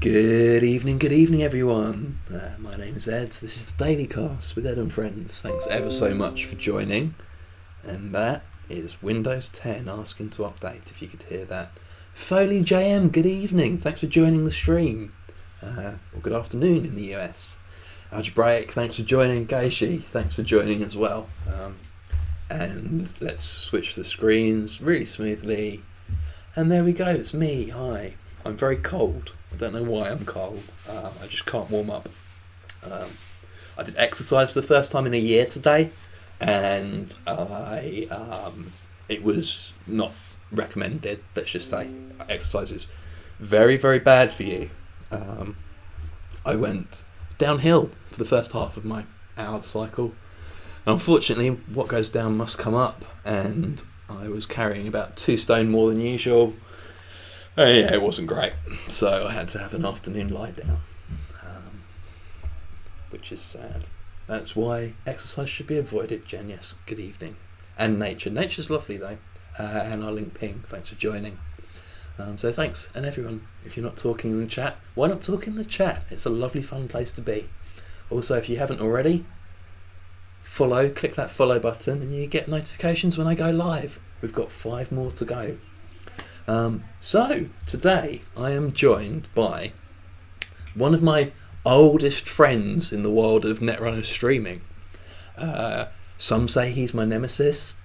Good evening, everyone. My name is Ed. This is the Daily Cast with Ed and Friends. Thanks ever so much for joining. And that is Windows 10 asking to update, if you could hear that. Foley JM, good evening. Thanks for joining the stream. Or good afternoon in the US. Algebraic, thanks for joining. Gaishi, thanks for joining as well. And let's switch the screens really smoothly. And there we go, it's me. Hi. I'm very cold. I don't know why I'm cold. I just can't warm up. I did exercise for the first time in a year today, and it was not recommended. Let's just say exercise is very, very bad for you. I went downhill for the first half of my hour cycle. Unfortunately, what goes down must come up, and I was carrying about 2 stone more than usual. Yeah, it wasn't great, so I had to have an afternoon lie down, which is sad. That's why exercise should be avoided, Jen. Yes, good evening. And nature. Nature's lovely, though. And our link ping, thanks for joining. So thanks, and everyone, if you're not talking in the chat, why not talk in the chat? It's a lovely, fun place to be. Also, if you haven't already, click that follow button, and you get notifications when I go live. We've got 5 more to go. So today I am joined by one of my oldest friends in the world of Netrunner streaming. Some say he's my nemesis.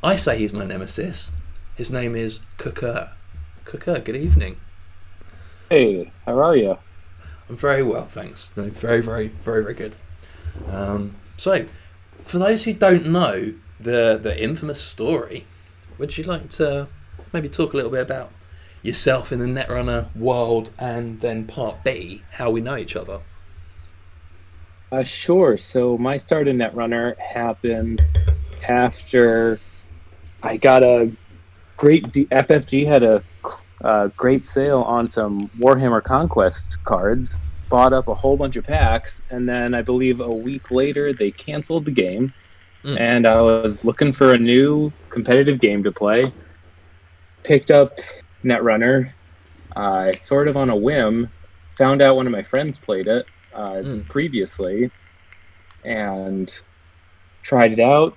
I say he's my nemesis. His name is Kukur. Kukur, good evening. Hey, how are you? I'm very well, thanks. No, very, very, very, very good. So, for those who don't know the infamous story, would you like to maybe talk a little bit about yourself in the Netrunner world, and then part B, how we know each other? Sure. So my start in Netrunner happened after I got a FFG had a great sale on some Warhammer Conquest cards, bought up a whole bunch of packs, and then I believe a week later they canceled the game, and I was looking for a new competitive game to play. Picked up Netrunner, sort of on a whim, found out one of my friends played it previously, and tried it out,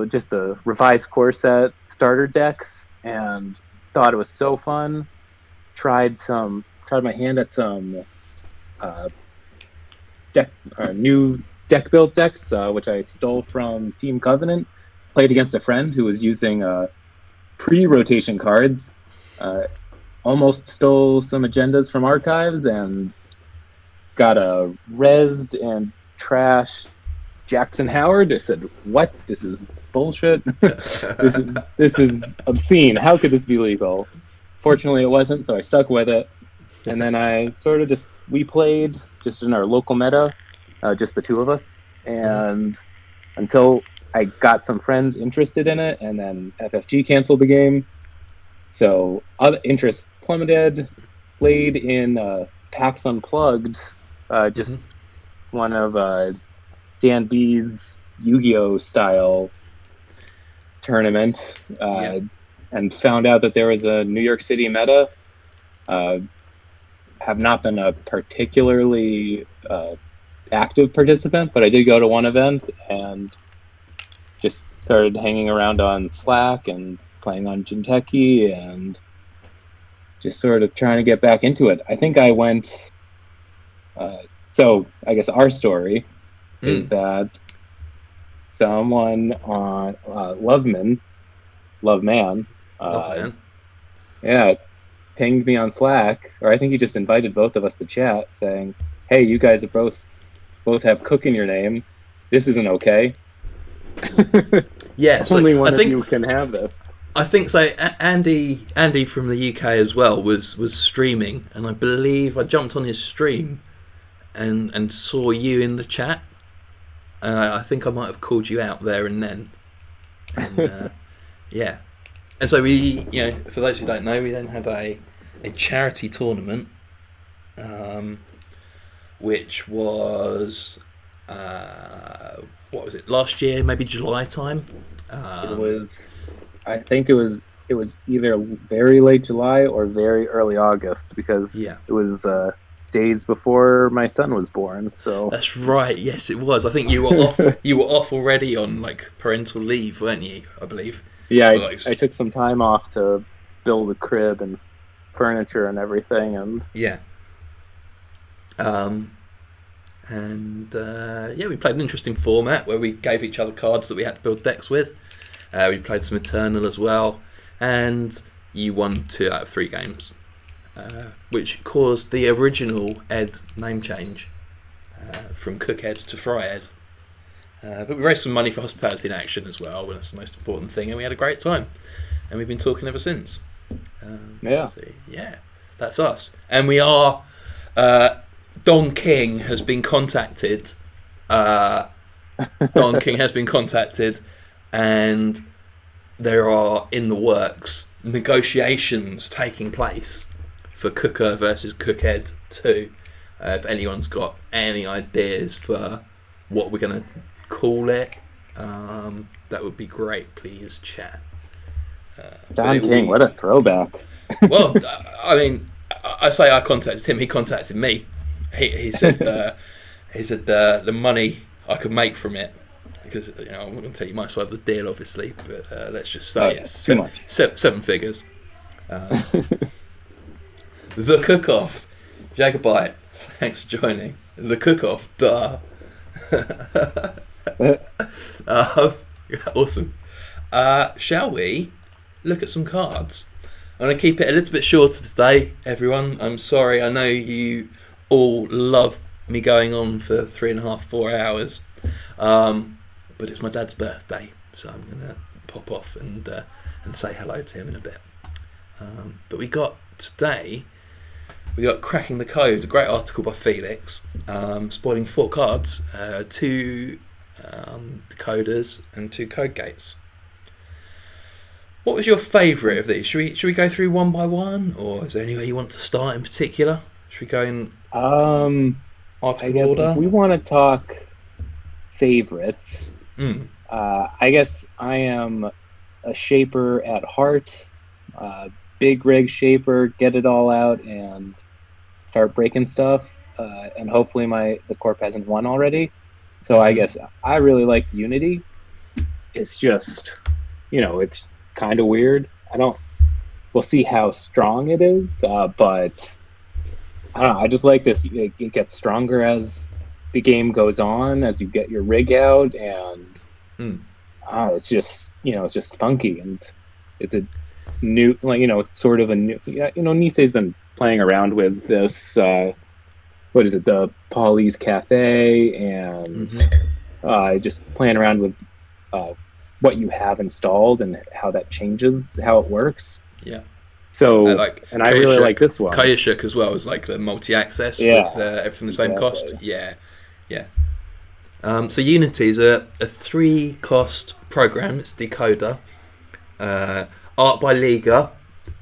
just the revised core set starter decks, and thought it was so fun. Tried my hand at some new deck build decks, which I stole from Team Covenant. Played against a friend who was using pre-rotation cards, almost stole some agendas from archives, and got a rezzed and trashed Jackson Howard. I said, "What? This is bullshit. this is obscene. How could this be legal?" Fortunately, it wasn't, so I stuck with it. And then we played just in our local meta, just the 2 of us, and until I got some friends interested in it, and then FFG canceled the game. So other interest plummeted. Played in PAX Unplugged, just one of Dan B's Yu-Gi-Oh! Style tournament, and found out that there was a New York City meta. Have not been a particularly active participant, but I did go to one event and just started hanging around on Slack and playing on Jinteki and just sort of trying to get back into it. I think I went... so I guess our story is that someone on Loveman, yeah, pinged me on Slack, or I think he just invited both of us to chat, saying, "Hey, you guys are both have Cook in your name. This isn't okay." Yeah, so only one of you can have this. I think so. Andy from the UK as well was streaming, and I believe I jumped on his stream and saw you in the chat. I think I might have called you out there and then. And, yeah. And so we, for those who don't know, we then had a charity tournament, which was what was it, last year, maybe July time? I think it was either very late July or very early August, because it was days before my son was born. So That's right. Yes, it was. I think you were off. You were off already on like parental leave, weren't you? I believe. yeah, Or, like, I took some time off to build a crib and furniture and everything, and yeah. Yeah, we played an interesting format where we gave each other cards that we had to build decks with. We played some Eternal as well, and you won 2 out of 3 games, which caused the original Ed name change from Cookhead to Fryhead. But we raised some money for Hospitality in Action as well, and that's the most important thing, and we had a great time. And we've been talking ever since. yeah. So, yeah, that's us. And we are... Don King has been contacted. Don King has been contacted, and there are in the works negotiations taking place for Cooker versus Cookhead 2. If anyone's got any ideas for what we're going to call it, that would be great. Please chat. Don King, what a throwback. Well, I mean, I say I contacted him. He contacted me. He said the money I could make from it, because I'm not going to tell you my side of the deal, obviously, but let's just say it's 7 figures. The cook-off, Jacobite. Thanks for joining. The cook-off, duh. Awesome. Shall we look at some cards? I'm going to keep it a little bit shorter today, everyone. I'm sorry. I know you all love me going on for 3.5, 4 hours. But it's my dad's birthday, so I'm going to pop off and say hello to him in a bit. But we got Cracking the Code, a great article by Felix, spoiling 4 cards, 2 decoders and 2 code gates. What was your favourite of these? Should we go through one by one, or is there anywhere you want to start in particular? Should we go in article I guess order? if we want to talk favorites, I guess I am a shaper at heart, big rig shaper, get it all out and start breaking stuff, and hopefully the corp hasn't won already. So I guess I really liked Unity. It's just, it's kind of weird. We'll see how strong it is, but I don't know. I just like this. It gets stronger as the game goes on, as you get your rig out, and it's just, it's just funky, and it's a new, sort of a new. Nisei's been playing around with this. What is it? The Polly's Cafe, and just playing around with what you have installed and how that changes how it works. Yeah. So, and I really like this one. Kayashuk as well as like the multi-access with everything the same cost. Yeah. So Unity is a 3-cost program. It's decoder. Art by Liga,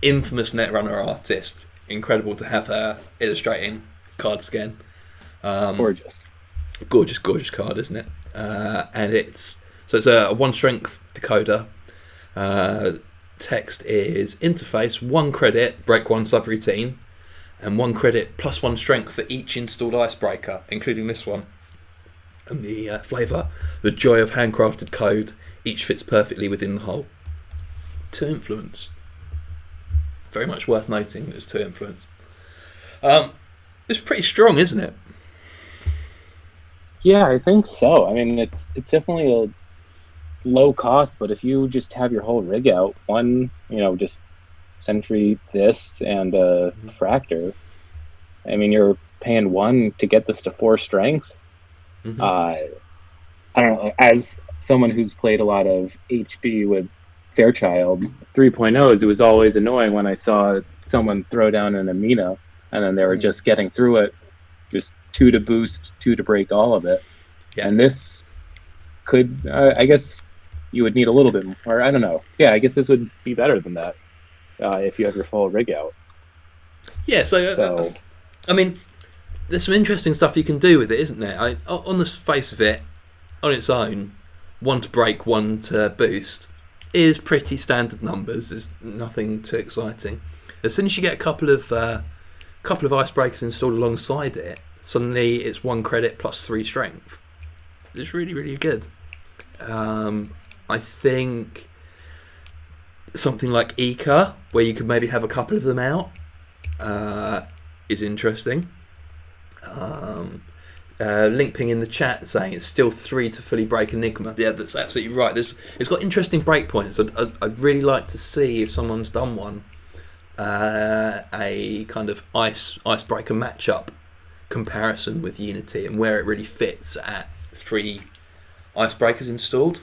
infamous Netrunner artist. Incredible to have her illustrating cards again. Gorgeous card, isn't it? And it's a 1 strength decoder. Text is interface 1 credit, break 1 subroutine, and 1 credit plus 1 strength for each installed icebreaker, including this one. And the flavour, the joy of handcrafted code, each fits perfectly within the whole. 2 influence. Very much worth noting there's 2 influence. It's pretty strong, isn't it? Yeah, I think so. I mean, it's definitely a low cost, but if you just have your whole rig out, just Sentry this and a Fractor, I mean, you're paying 1 to get this to 4 strength. I don't know, as someone who's played a lot of HB with Fairchild 3.0s, it was always annoying when I saw someone throw down an Amina and then they were just getting through it, just 2 to boost, 2 to break all of it. And this could, I guess you would need a little bit more. I don't know. Yeah, I guess this would be better than that if you have your full rig out. Yeah, so I mean, there's some interesting stuff you can do with it, isn't there? On the face of it, on its own, 1 to break, 1 to boost is pretty standard numbers. There's nothing too exciting. As soon as you get a couple of couple of icebreakers installed alongside it, suddenly it's 1 credit plus 3 strength. It's really, really good. I think something like Ika, where you could maybe have a couple of them out, is interesting. Link Ping in the chat saying it's still 3 to fully break Enigma. Yeah, that's absolutely right. It's got interesting breakpoints. I'd really like to see if someone's done one, a kind of icebreaker matchup comparison with Unity and where it really fits at 3 icebreakers installed.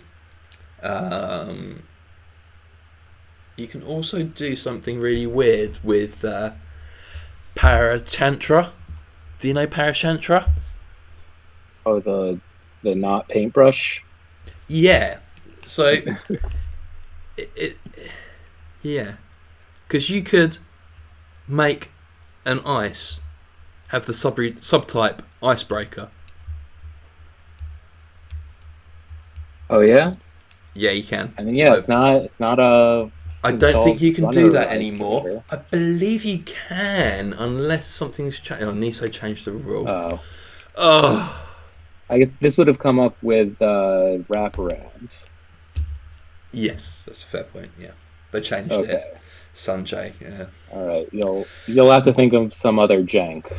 You can also do something really weird with Parachantra. Do you know Parachantra? Oh, the not paintbrush. Yeah. So yeah, because you could make an ice have the subtype icebreaker. Oh yeah. Yeah, you can. I mean, yeah, it's not a. I don't think you can do that runner anymore. icebreaker. I believe you can, unless something's changed. Oh, Niso changed the rule. Oh, Oh, I guess this would have come up with wraparound. yes, that's a fair point. Yeah, they changed Okay. it. Sanjay, yeah. All right. You'll have to think of some other jank.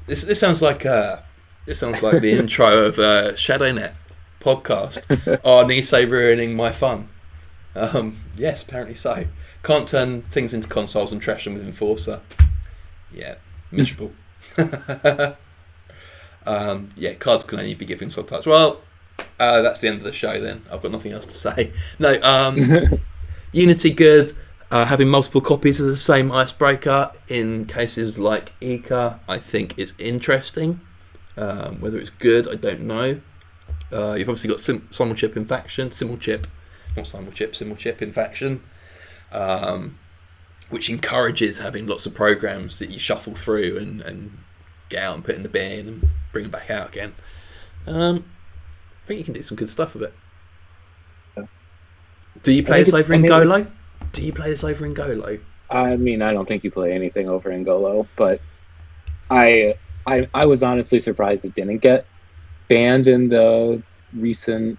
This sounds like the intro of ShadowNet podcast. Oh, Nisei ruining my fun. Yes, apparently so. Can't turn things into consoles and trash them with Enforcer. Yeah, miserable. Yeah, cards can only be given subtypes. Well, that's the end of the show then. I've got nothing else to say. No, Unity good. Having multiple copies of the same icebreaker in cases like Ika, I think is interesting. Whether it's good, I don't know. You've obviously got Simulchip Infection, which encourages having lots of programs that you shuffle through and get out and put in the bin and bring them back out again. I think you can do some good stuff with it. Do you play this over in Golo? Do you play this over in Golo? I mean, I don't think you play anything over in Golo, but I was honestly surprised it didn't get banned in the recent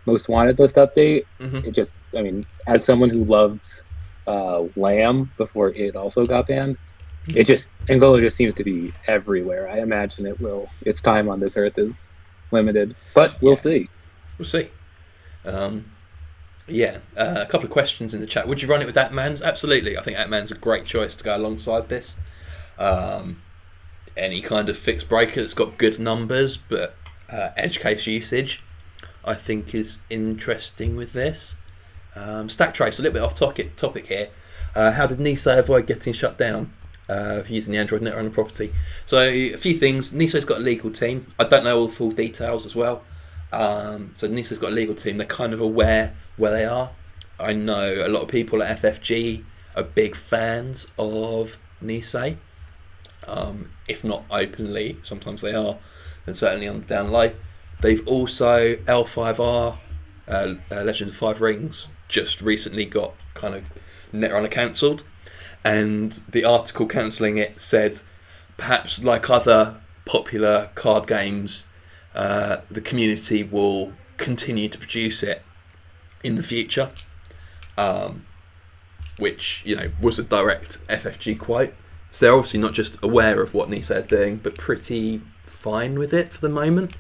Most Wanted list update. Mm-hmm. It just, I mean, as someone who loved Lamb before it also got banned, it just, Angola just seems to be everywhere. I imagine its time on this earth is limited, but we'll see. We'll see. A couple of questions in the chat. Would you run it with Atman's? Absolutely. I think Atman's a great choice to go alongside this. Any kind of fixed breaker that's got good numbers, but edge case usage, I think is interesting with this. Stack Trace, a little bit off topic here. How did Nisei avoid getting shut down for using the Android Netrunner property? So a few things. Nisei's got a legal team. I don't know all the full details as well. So Nisei's got a legal team. They're kind of aware where they are. I know a lot of people at FFG are big fans of Nisei. If not openly, sometimes they are, and certainly on the down low. They've also L5R, Legend of Five Rings, just recently got kind of Netrunner cancelled, and the article cancelling it said, perhaps like other popular card games, the community will continue to produce it in the future, which was a direct FFG quote. So they're obviously not just aware of what Nisei are doing, but pretty fine with it for the moment.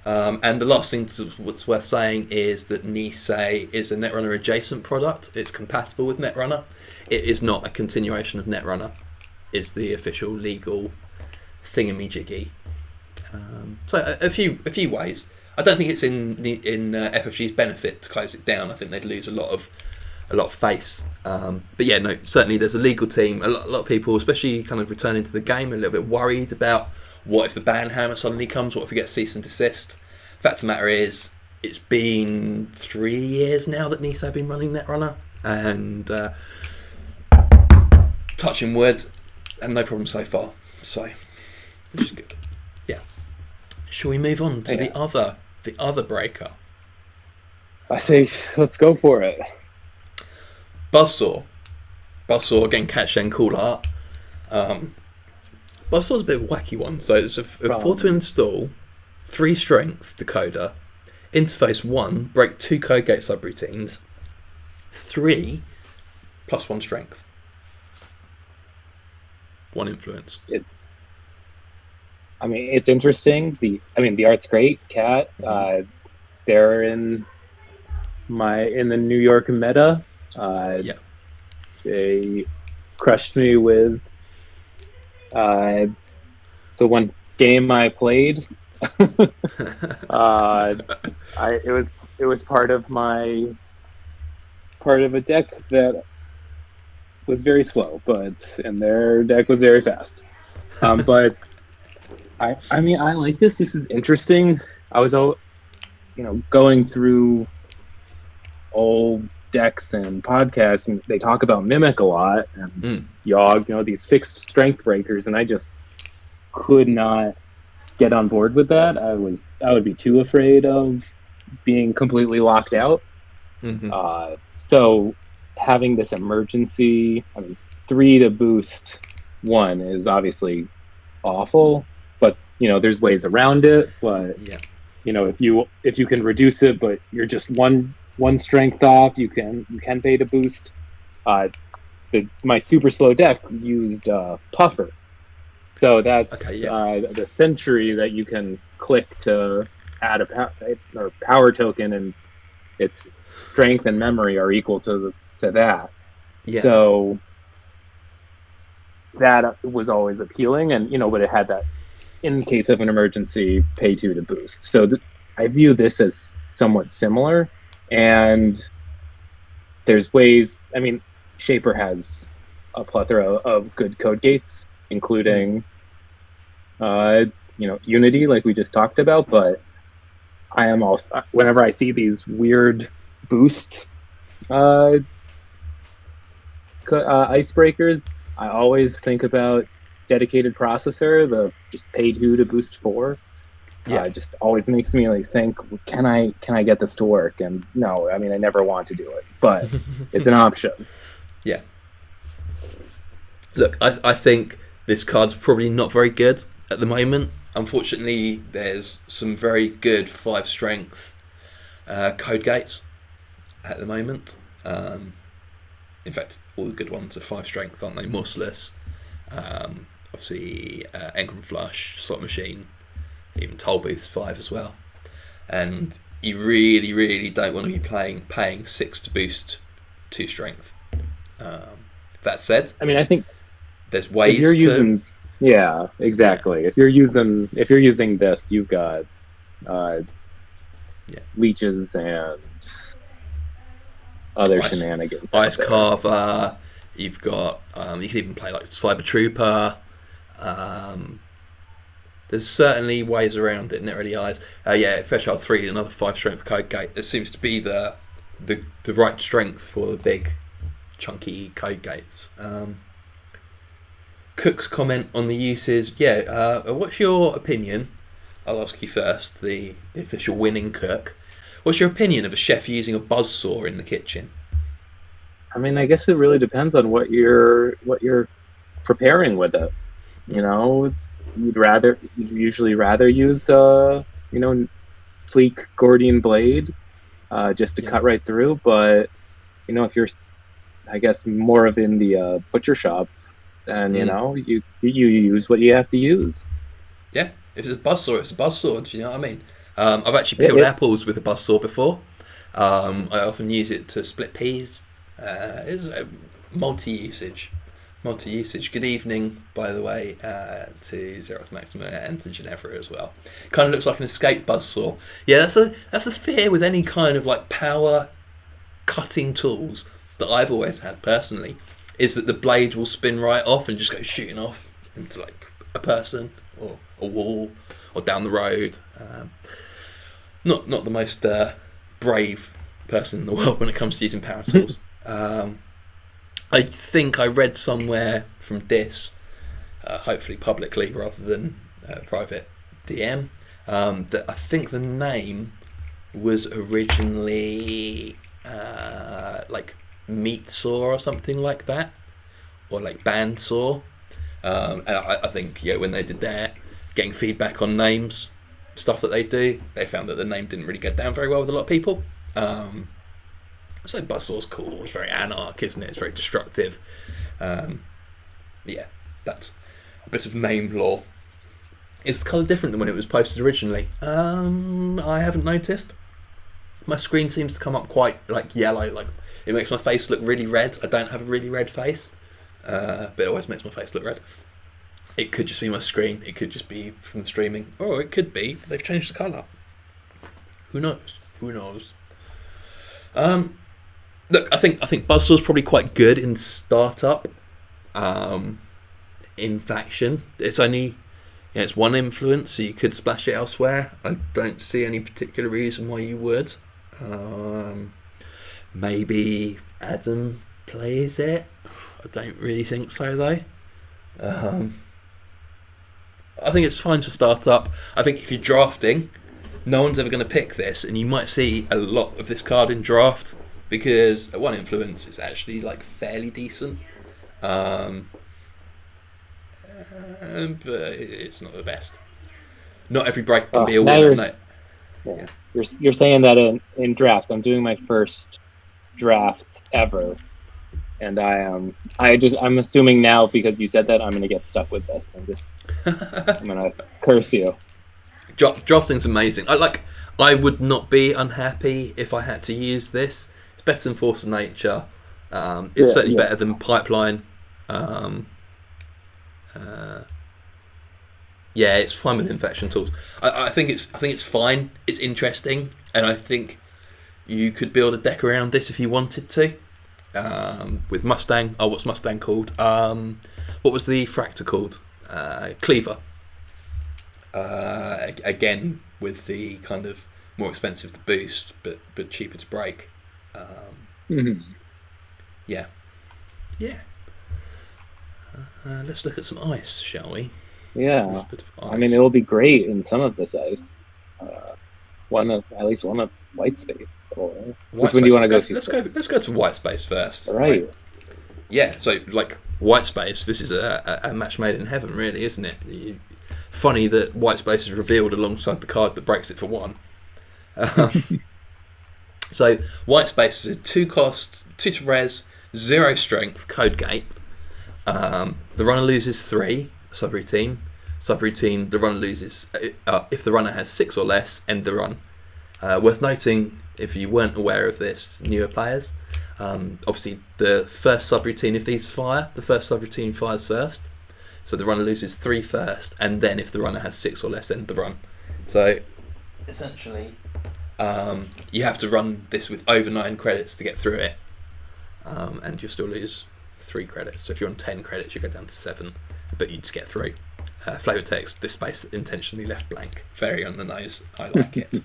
And the last thing what's worth saying is that Nisei is a Netrunner adjacent product. It's compatible with Netrunner. It is not a continuation of Netrunner. It's the official legal thingamajiggy. So a few ways. I don't think it's in FFG's benefit to close it down. I think they'd lose a lot of face. But yeah, no, certainly there's a legal team. A lot of people, especially kind of returning to the game, are a little bit worried about what if the ban hammer suddenly comes? What if we get cease and desist? Fact of the matter is, it's been 3 years now that Nisei have been running Netrunner, and touching words, and no problem so far. So, which is good. Yeah. Shall we move on to the other breaker? I think let's go for it. Buzzsaw again, catch then cool art. Buzzsaw's a bit of a wacky one. So it's a 4 to Problem. install, 3 strength decoder, interface 1, break 2 code gate subroutines, 3 plus 1 strength, 1 influence. It's interesting. The art's great. Cat, they're in the New York meta. Yeah. They crushed me with the one game I played. It was part of a deck that was very slow, and their deck was very fast. But I like this. This is interesting. I was going through old decks and podcasts, and they talk about Mimic a lot and Yogg, these fixed strength breakers, and I just could not get on board with that. I would be too afraid of being completely locked out. So having this emergency, 3 to boost 1 is obviously awful, but there's ways around it. But if you can reduce it, but you're just one strength off, you can pay to boost. My super slow deck used Puffer, so that's the Century that you can click to add a power token, and its strength and memory are equal to that. So that was always appealing, and but it had that in case of an emergency, pay 2 to boost. So I view this as somewhat similar, and there's ways. Shaper has a plethora of good code gates, including Unity, like we just talked about. But I am also, whenever I see these weird boost icebreakers, I always think about dedicated processor, the just pay 2 to boost 4. It just always makes me think, can I get this to work? And no, I never want to do it, but it's an option. Yeah. Look, I think this card's probably not very good at the moment. Unfortunately, there's some very good 5 strength code gates at the moment. In fact, all the good ones are 5 strength, aren't they? Merciless. Obviously, Engram Flush, Slot Machine, even Tollbooth's 5 as well. And you really, really don't want to be paying 6 to boost 2 strength. That said, I think there's ways if you're using, yeah, exactly. If you're using this, you've got leeches and other shenanigans. Ice Carver. You've got you can even play like Cyber Trooper. There's certainly ways around it, Net Ready Eyes. Fairchild 3, another 5 strength code gate. It seems to be the right strength for the big chunky code gates. Cook's comment on the uses. What's your opinion? I'll ask you first, the official winning Cook. What's your opinion of a chef using a buzzsaw in the kitchen? I guess it really depends on what you're preparing with it. You'd usually rather use sleek Gordian blade just to cut right through. But if you're, I guess, more of in the butcher shop, then you use what you have to use. Yeah, if it's a buzzsaw, it's a buzzsaw. Do you know what I mean? I've actually peeled apples with a buzzsaw before. I often use it to split peas. It's a multi-usage. Good evening, by the way, to Xerox Maxima and to Ginevra as well. Kind of looks like an escape buzzsaw. Yeah, that's the fear with any kind of like power cutting tools that I've always had personally, is that the blade will spin right off and just go shooting off into like a person or a wall or down the road. Not the most brave person in the world when it comes to using power tools. I think I read somewhere from Dis, hopefully publicly rather than private DM, that I think the name was originally like meat saw or something like that, or like band saw, And I think when they did their getting feedback on names, stuff that they do, they found that the name didn't really get down very well with a lot of people. So Buzzsaw's cool. It's very anarch, isn't it? It's very destructive. Yeah, that's a bit of name lore. Is the colour different than when it was posted originally? I haven't noticed. My screen seems to come up quite like yellow. Like it makes my face look really red. I don't have a really red face, but it always makes my face look red. It could just be my screen. It could just be from the streaming, or it could be they've changed the colour. Who knows? Who knows? Look, I think Buzzsaw's probably quite good in startup. In faction, it's only it's one influence, so you could splash it elsewhere. I don't see any particular reason why you would. Maybe Adam plays it. I don't really think so though. I think it's fine to start up. I think if you're drafting, no one's ever going to pick this, and you might see a lot of this card in draft because at one influence it's actually like fairly decent. But it's not the best. Not every break can be a winner. Yeah. You're saying that in draft. I'm doing my first draft ever, and I'm assuming now because you said that I'm gonna get stuck with this. I'm gonna curse you. Drafting's amazing. I would not be unhappy if I had to use this. It's better than Force of Nature. It's certainly better than Pipeline. It's fine with infection tools. I think it's fine. It's interesting, and I think you could build a deck around this if you wanted to. With Mustang. Oh, what's Mustang called? What was the Fractor called? Cleaver. Again, with the kind of more expensive to boost, but cheaper to break. Yeah. Let's look at some ice, shall we? Yeah. I mean, it will be great in some of this ice. At least one of white space. Which one do you want to go to? Let's go to white space first. Right. Yeah. So white space. This is a match made in heaven, really, isn't it? Funny that white space is revealed alongside the card that breaks it for one. So white space is a 2 cost, 2 to res, 0 strength code gate. The runner loses 3 subroutine. Subroutine, the runner loses if the runner has 6 or less. End the run. Worth noting, if you weren't aware of this, newer players, obviously the first subroutine, if these fire, the first subroutine fires first. So the runner loses 3 first, and then if the runner has 6 or less, end the run. So essentially, you have to run this with over 9 credits to get through it, and you'll still lose 3 credits. So if you're on 10 credits, you go down to 7, but you just get through. Flavor text, this space intentionally left blank. Very on the nose. I like it.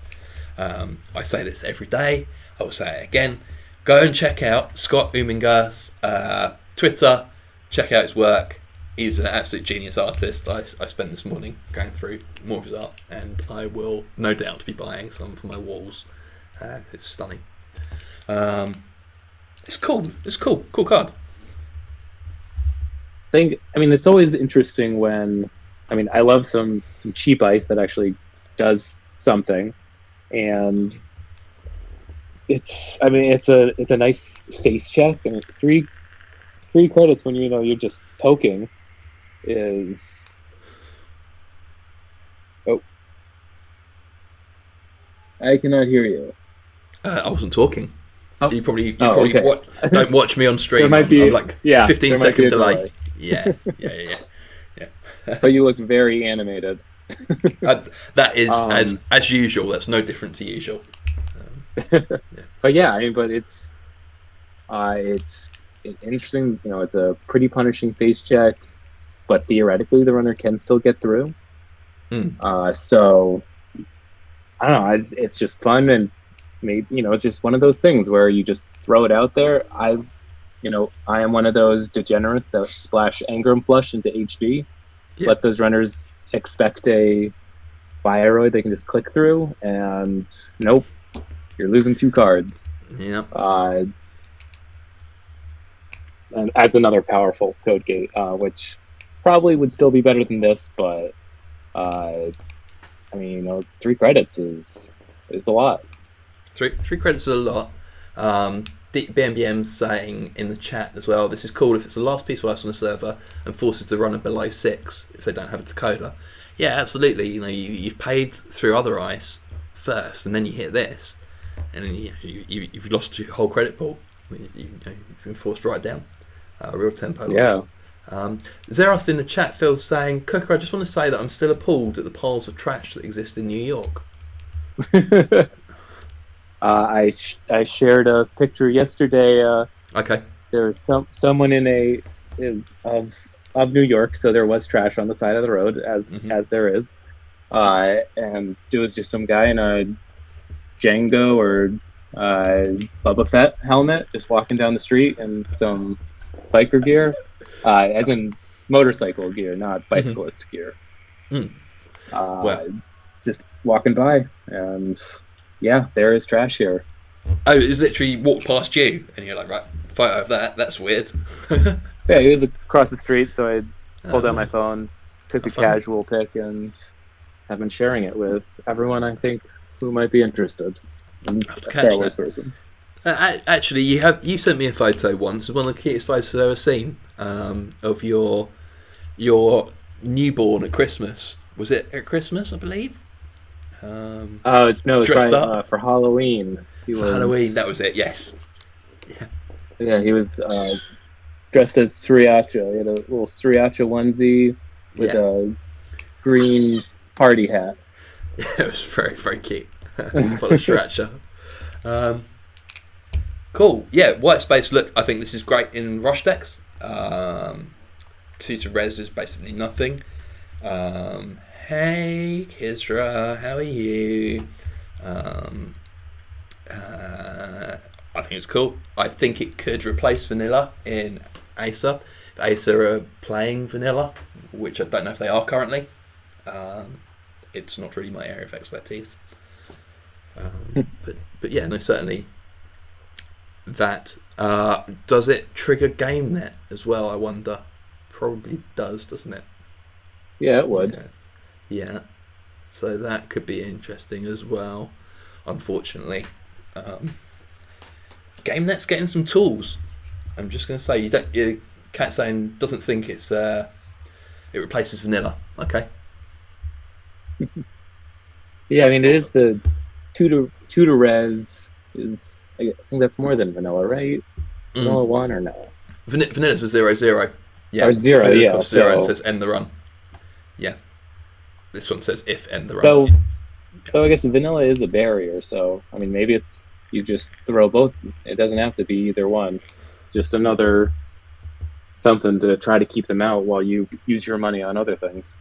I say this every day. I will say it again. Go and check out Scott Uminga's Twitter. Check out his work. He's an absolute genius artist. I spent this morning going through more of his art, and I will no doubt be buying some for my walls. It's stunning. It's cool. It's cool. Cool card. It's always interesting when, I love some cheap ice that actually does something, and it's a nice face check, and 3 credits when you're just poking is. Oh, I cannot hear you. I wasn't talking. Oh. You probably okay. Don't watch me on stream. There might be I'm like 15-second delay. Yeah. But you look very animated. That is as usual. That's no different to usual. But it's interesting. It's a pretty punishing face check, but theoretically the runner can still get through. So I don't know. It's just fun, and maybe it's just one of those things where you just throw it out there. I am one of those degenerates that splash Engram Flush into HB. Yeah. Let those runners expect a Bioroid they can just click through, and nope, you're losing 2 cards. Yeah. And adds another powerful code gate, which probably would still be better than this, but I mean, 3 credits is a lot. Three credits is a lot. BMBM's saying in the chat as well, this is cool if it's the last piece of ice on a server and forces the runner below 6 if they don't have a decoder. Yeah, absolutely. You've paid through other ice first, and then you hit this, and then you've lost your whole credit pool. You've been forced right down. Real tempo loss. Zeroth in the chat, Phil's saying, Cooker, I just want to say that I'm still appalled at the piles of trash that exist in New York. I shared a picture yesterday. Okay. There was someone of New York, so there was trash on the side of the road, as there is, and it was just some guy in a Django or Boba Fett helmet just walking down the street in some biker gear, as in motorcycle gear, not bicyclist gear. Just walking by, and yeah, there is trash here. Oh, it was literally walked past you, and you're like, right, photo of that. That's weird. Yeah, he was across the street, so I pulled out my phone, took a casual pic, and have been sharing it with everyone I think who might be interested. I'm a Star Wars person. Actually, you sent me a photo once. One of the cutest photos I've ever seen of your newborn at Christmas. Was it at Christmas, I believe? It was dressed up for Halloween. Halloween, that was it. Yes. Yeah, he was dressed as Sriracha. He had a little Sriracha onesie with a green party hat. Yeah, it was very, very cute. Full of Sriracha. Cool. Yeah, white space. Look, I think this is great in rush decks. 2 to res is basically nothing. Hey, Kisra, how are you? I think it's cool. I think it could replace vanilla in Acer. If Acer are playing vanilla, which I don't know if they are currently. It's not really my area of expertise. But yeah, no, certainly that. Does it trigger GameNet as well, I wonder? Probably does, doesn't it? Yeah, it would. Yeah. So that could be interesting as well, unfortunately. GameNet's getting some tools. I'm just going to say, your cat saying doesn't think it replaces vanilla. Okay. Yeah, I mean, it is the 2 to res is, I think that's more than vanilla, right? Vanilla 1 or no? Vanilla's a 0/0. Yeah. Or 0, vanilla yeah. Costs 0 and says end the run. Yeah. This one says if end the run. So I guess vanilla is a barrier, so I mean maybe it's you just throw both. It doesn't have to be either one. Just another something to try to keep them out while you use your money on other things.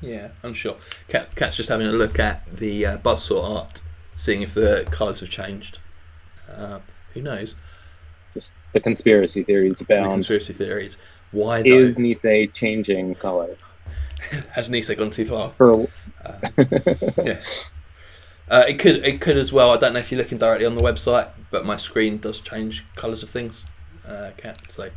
Yeah, I'm sure. Cat's just having a look at the Buzzsaw art, seeing if the colours have changed. Who knows? Just the conspiracy theories abound. The conspiracy theories. Why though? Is Nisei changing color? Has Nisei gone too far? Yeah. It could as well. I don't know if you're looking directly on the website, but my screen does change colours of things. Cat. So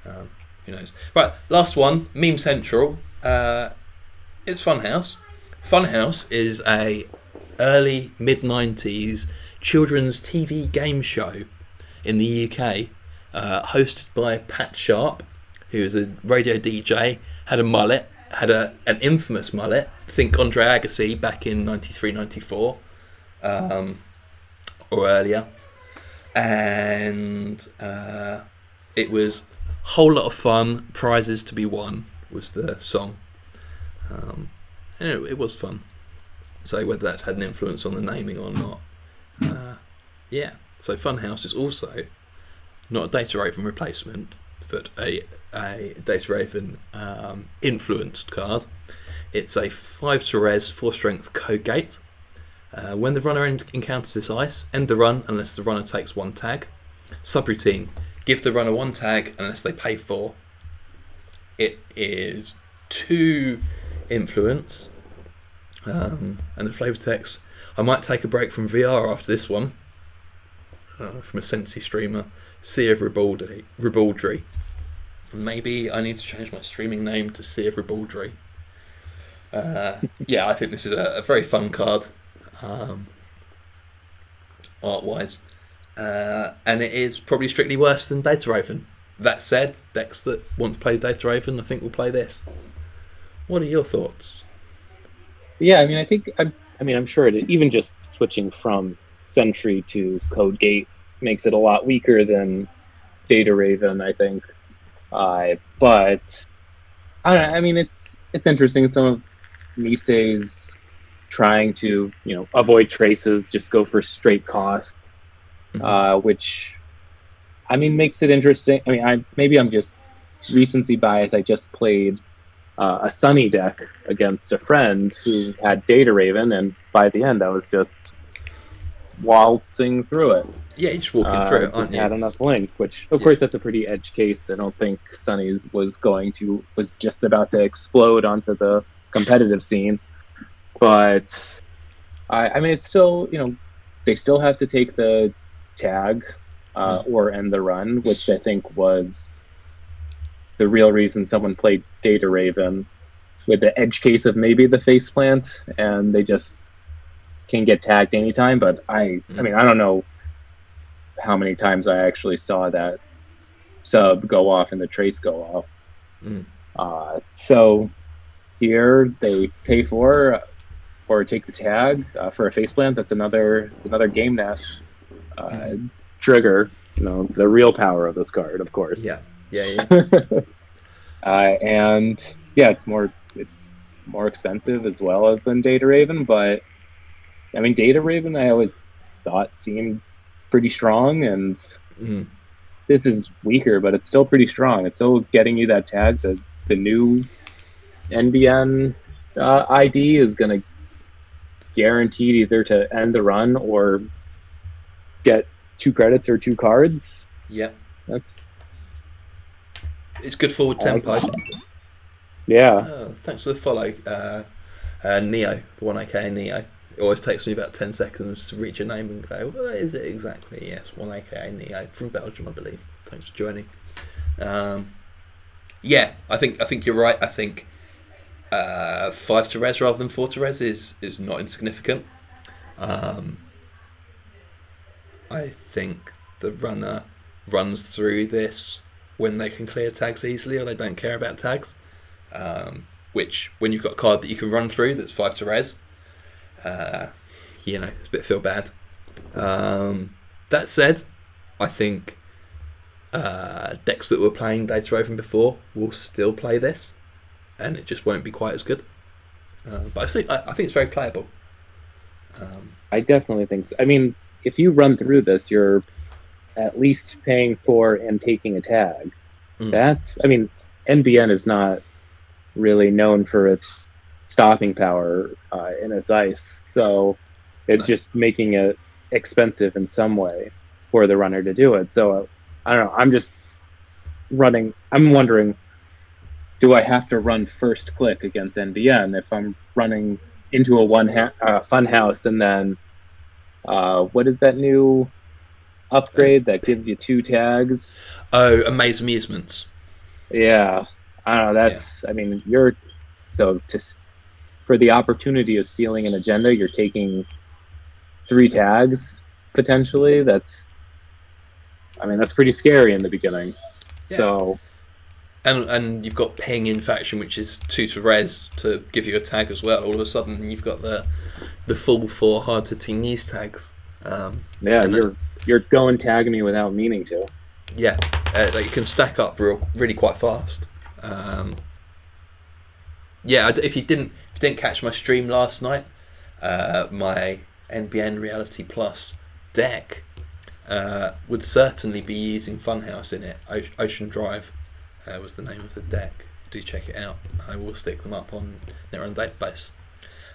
who knows? Right, last one. Meme Central. It's Funhouse. Funhouse is a early mid-90s children's TV game show in the UK, hosted by Pat Sharp, who is a radio DJ, had a mullet, had an infamous mullet. Think Andre Agassi back in 93, 94, or earlier. And it was a whole lot of fun. Prizes to be won was the song. And it was fun. So whether that's had an influence on the naming or not. Yeah. So Funhouse is also not a Data Raven replacement, but a Data Raven influenced card. It's a 5 to res, 4 strength code gate. When the runner encounters this ice, end the run unless the runner takes 1 tag. Subroutine: give the runner 1 tag unless they pay 4. It is 2 influence, and the flavour text. I might take a break from VR after this one. From a Sensi streamer Sea of Ribaldry. Maybe I need to change my streaming name to Sea of Ribaldry. Yeah, I think this is a very fun card, art-wise. And it is probably strictly worse than Data Raven. That said, decks that want to play Data Raven, I think will play this. What are your thoughts? Yeah, I mean, I'm sure even just switching from Sentry to Code Gate makes it a lot weaker than Data Raven, I think. But I don't know, I mean, it's interesting. Some of Nisei's trying to, avoid traces, just go for straight costs, which, I mean, makes it interesting. I mean, maybe I'm just recency bias. I just played a Sunny deck against a friend who had Data Raven, and by the end, I was just waltzing through it. Yeah, you're just walking through it, aren't Just you? had enough link, which of course that's a pretty edge case. I don't think Sunny's was just about to explode onto the competitive scene. But I mean, it's still, they still have to take the tag or end the run, which I think was the real reason someone played Data Raven, with the edge case of maybe the faceplant, and they just can get tagged anytime. But I mean, I don't know how many times I actually saw that sub go off and the trace go off. So here they pay for or take the tag for a faceplant. That's another game net trigger. The real power of this card, of course. Yeah. And yeah, it's more expensive as well than Data Raven, but I mean, Data Raven I always thought seemed pretty strong, and this is weaker, but it's still pretty strong. It's still getting you that tag. The new NBN ID is going to guaranteed either to end the run or get 2 credits or 2 cards. Yeah. It's good forward tempo. Yeah. Thanks for the follow, Neo, the 1AK Neo. It always takes me about 10 seconds to read your name and go, what is it exactly? Yes, 1AK Neo from Belgium, I believe. Thanks for joining. Yeah, I think you're right. I think 5 to res rather than 4 to res is not insignificant. I think the runner runs through this when they can clear tags easily, or they don't care about tags. Which, when you've got a card that you can run through that's 5 to res, it's a bit feel bad. That said, I think decks that were playing Data Raven before will still play this, and it just won't be quite as good. But I think it's very playable. I definitely think so. I mean, if you run through this, you're at least paying for and taking a tag. NBN is not really known for its stopping power in its ice, so it's just making it expensive in some way for the runner to do it. So I don't know, I'm wondering, do I have to run first click against NBN if I'm running into a fun house, and then what is that new upgrade that gives you 2 tags? Oh, Amaze Amusements. Yeah, I don't know. I mean, for the opportunity of stealing an agenda, you're taking 3 tags potentially. That's pretty scary in the beginning. Yeah. So, and you've got Ping in faction, which is 2 to res to give you a tag as well. All of a sudden, you've got the full 4 hard to team use tags. You're going tag me without meaning to. Yeah, you can stack up really quite fast. If you didn't catch my stream last night, my NBN Reality Plus deck would certainly be using Funhouse in it. Ocean Drive was the name of the deck. Do check it out. I will stick them up on Netrun Database.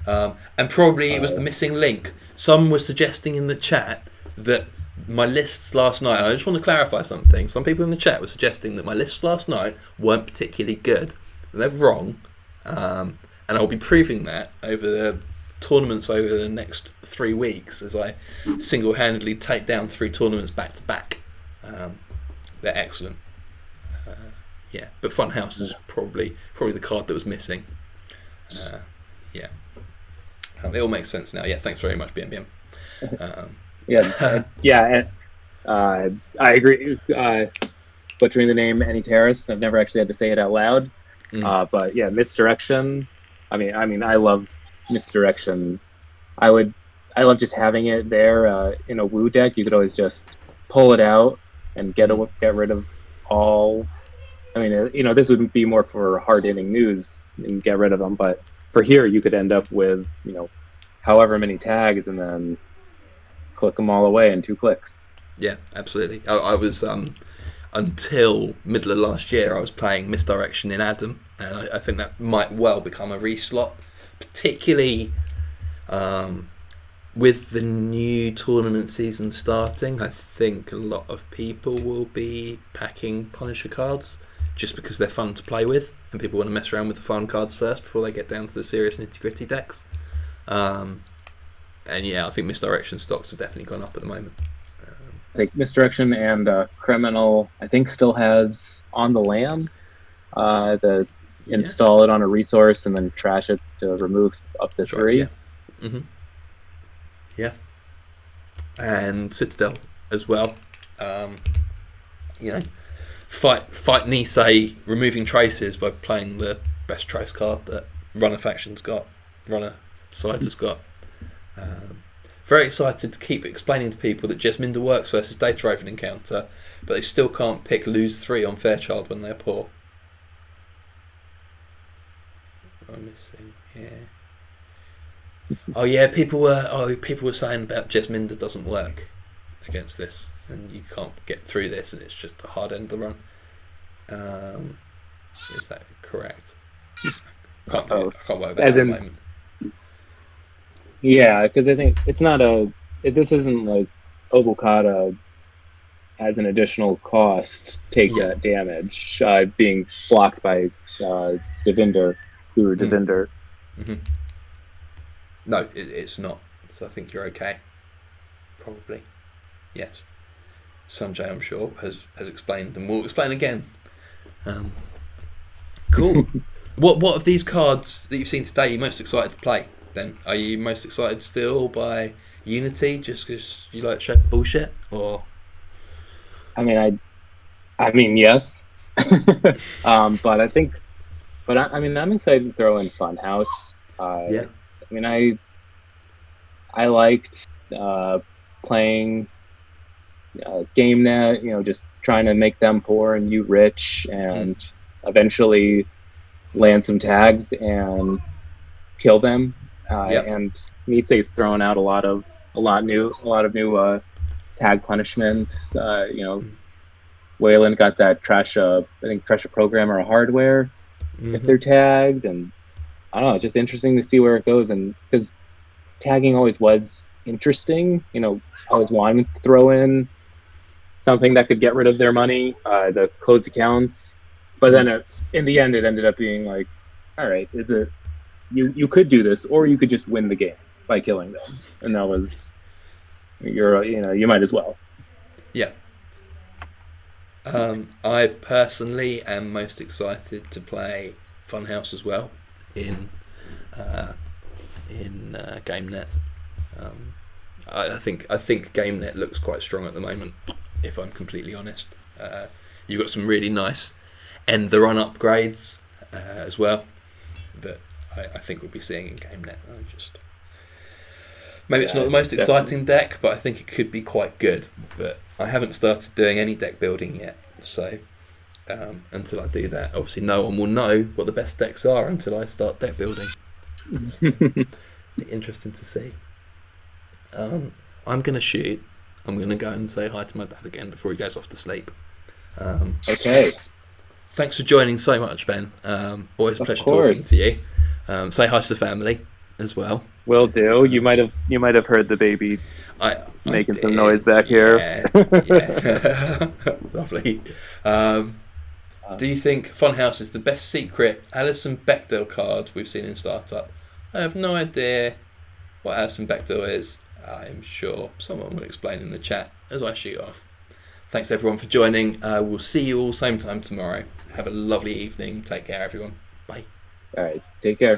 And probably it was the missing link. Some were suggesting in the chat that my lists last night, and I just want to clarify something. Some people in the chat were suggesting that my lists last night weren't particularly good. They're wrong. And I'll be proving that over the tournaments over the next 3 weeks as I single-handedly take down 3 tournaments back to back. they're excellent. Yeah, but Funhouse is probably the card that was missing. Yeah, it all makes sense now. Yeah, thanks very much, BMBM. I agree. Butchering the name Annie Terrace. I've never actually had to say it out loud. But yeah, Misdirection. I love Misdirection. I love just having it there in a Woo deck. You could always just pull it out and get rid of all. This would be more for hard hitting news and get rid of them. But for here, you could end up with however many tags and then click them all away in 2 clicks. Yeah, absolutely. I was until middle of last year, I was playing Misdirection in Adam, and I think that might well become a reslot, particularly with the new tournament season starting. I think a lot of people will be packing Punisher cards just because they're fun to play with, and people want to mess around with the fun cards first before they get down to the serious nitty-gritty decks. And yeah, I think Misdirection stocks have definitely gone up at the moment. I think Misdirection and Criminal, I think, still has On the Lam. Install it on a resource and then trash it to remove up to 3. Yeah. Yeah. And Citadel as well. Fight Nisei removing traces by playing the best trace card that Runner Faction's got, Runner Sides has got. Very excited to keep explaining to people that Jesminder works versus Data Raven encounter, but they still can't pick lose 3 on Fairchild when they're poor. I'm missing here. Oh yeah, people were saying about Jesminder doesn't work against this, and you can't get through this, and it's just a hard end of the run. Is that correct? I can't work about that at the moment. Yeah, because I think it's not this isn't like Obokata as an additional cost take that damage being blocked by Devinder, Guru Devinder. Mm-hmm. No, it's not. So I think you're okay. Probably. Yes. Sanjay, I'm sure, has explained, and will explain again. Cool. What of these cards that you've seen today are you most excited to play? Then are you most excited still by Unity just because you like shit bullshit, or? I mean yes. But I'm excited to throw in Funhouse. I liked playing GameNet, just trying to make them poor and you rich, and eventually land some tags and kill them. And Nisei's throwing out a lot of new tag punishment. Wayland got that trash a programmer or hardware if they're tagged, and I don't know, it's just interesting to see where it goes, and because tagging always was interesting, I always wanted to throw in something that could get rid of their money, the closed accounts, but then in the end it ended up being like, all right, you could do this, or you could just win the game by killing them, and that was you might as well. Yeah. I personally am most excited to play Funhouse as well in GameNet. I think GameNet looks quite strong at the moment, if I'm completely honest. You've got some really nice end the run upgrades as well that I think we'll be seeing in GameNet. Maybe it's not the most exciting deck, but I think it could be quite good. But I haven't started doing any deck building yet, so until I do that, obviously no one will know what the best decks are until I start deck building. Interesting to see. I'm going to shoot. I'm going to go and say hi to my dad again before he goes off to sleep. Okay. Thanks for joining so much, Ben. Always a pleasure talking to you. Say hi to the family as well. Will do. You might have heard the baby making some noise back here. Yeah. Lovely. Do you think Funhouse is the best secret Alison Bechdel card we've seen in Startup? I have no idea what Alison Bechdel is. I'm sure someone will explain in the chat as I shoot off. Thanks everyone for joining. We'll see you all same time tomorrow. Have a lovely evening. Take care, everyone. Bye. All right, take care.